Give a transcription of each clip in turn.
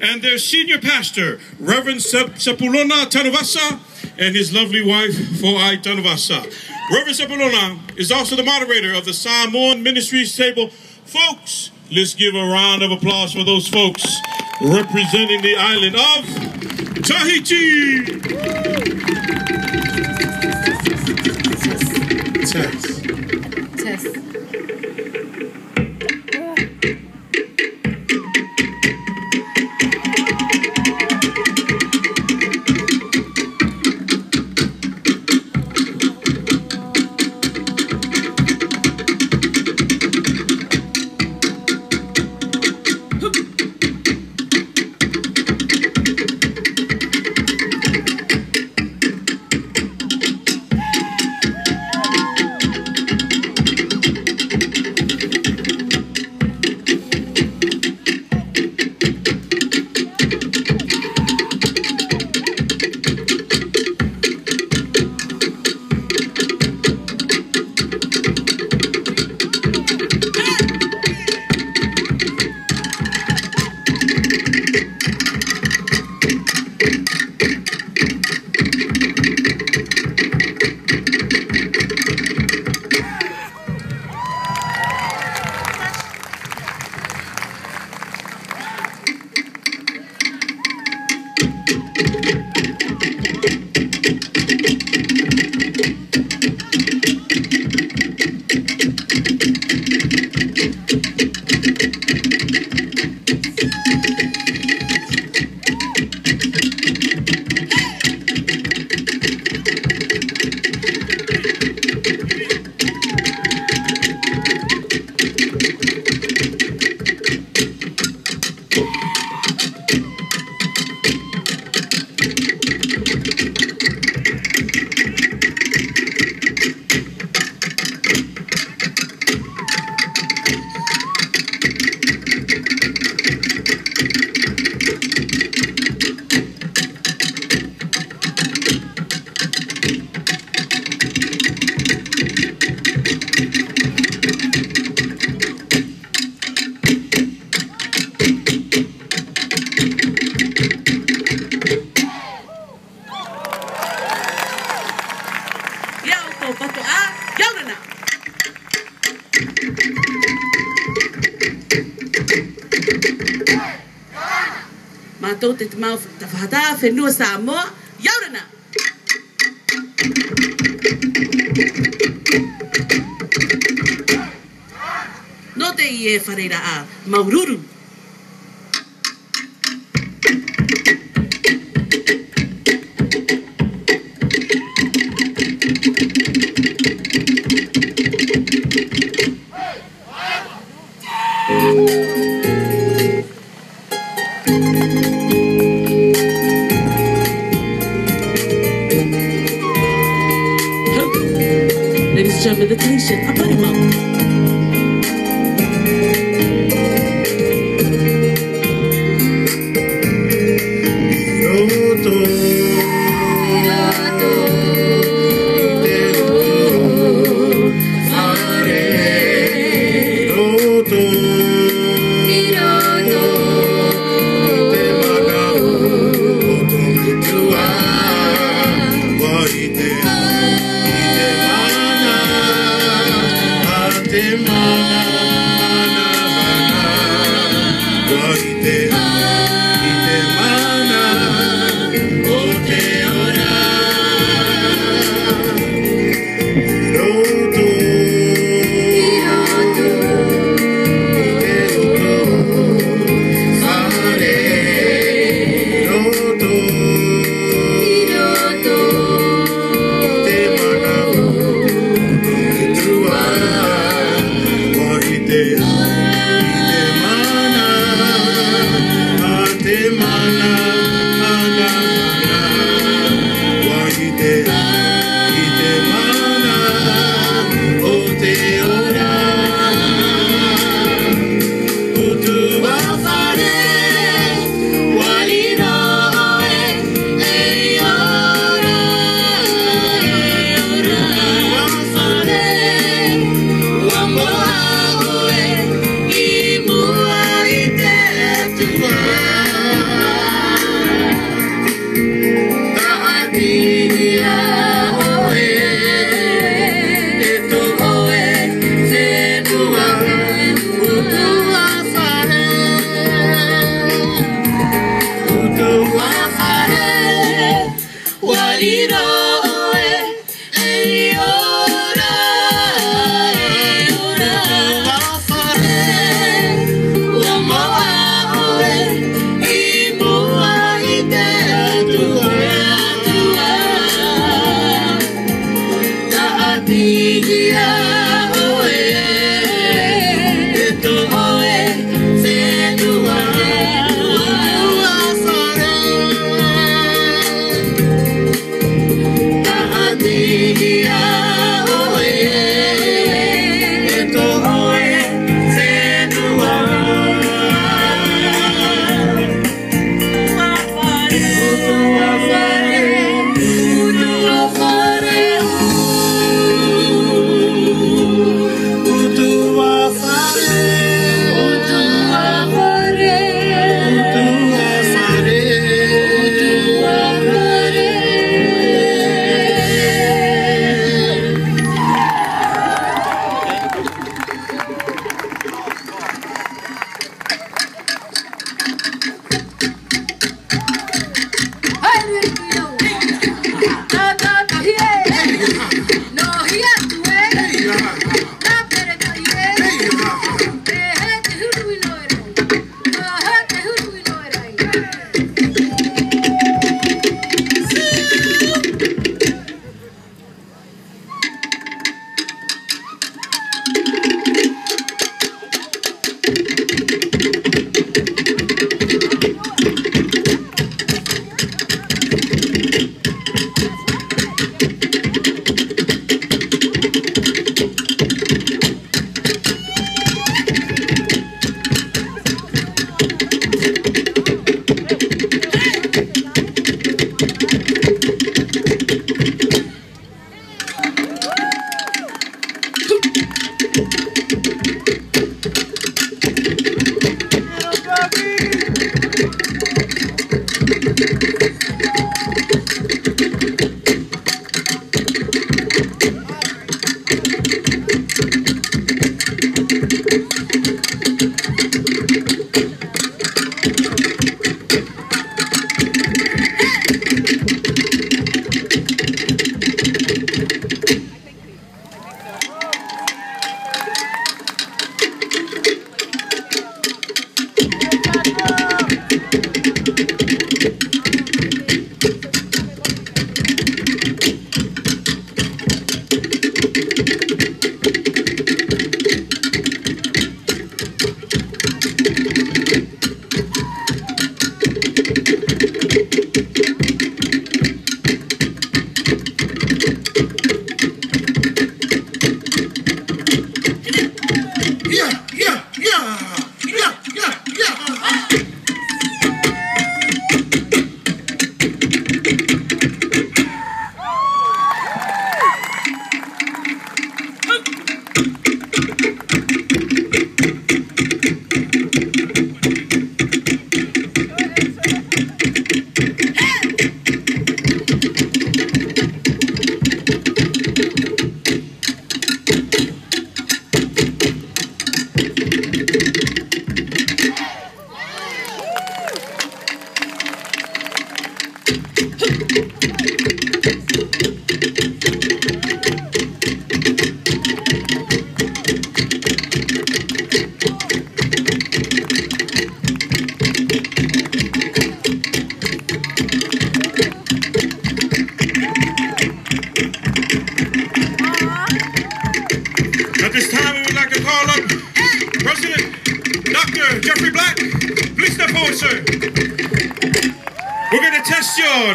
and their senior pastor, Reverend Sepulona Tanuvasa, and his lovely wife, Fo'ai Tanuvasa. Reverend Sepulona is also the moderator of the Samoan Ministries table. Folks, let's give a round of applause for those folks representing the island of Tahiti. Test. Mātou te mau tawhata whenua Samoa, yaurana! No te i e whareira a Maururu. Ladies and gentlemen, the Tahitian Aparimau.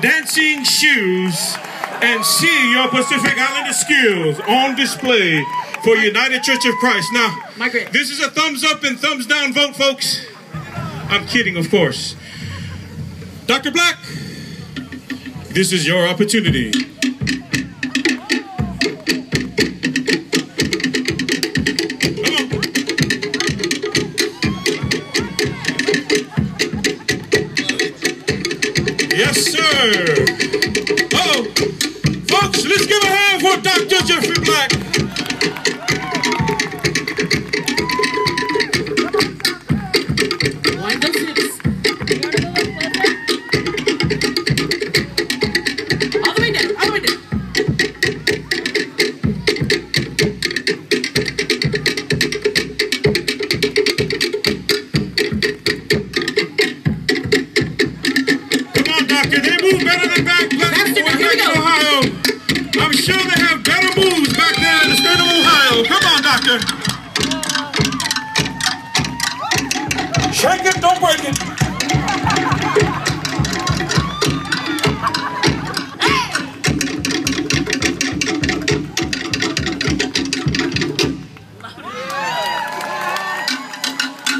Dancing shoes and see your Pacific Islander skills on display for United Church of Christ. Now, Margaret, this is a thumbs up and thumbs down vote, folks. I'm kidding, of course. Dr. Black, this is your opportunity. Yes, sir. Uh-oh. Folks, let's give a hand for Dr. Jeffrey Black. wind those hips. All the way down. move better than back black people in Ohio. I'm sure they have better moves back there in the state of Ohio. Come on, doctor. Shake it, don't break it.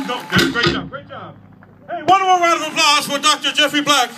No, great job, great job. Hey, one more round of applause for Dr. Jeffrey Black.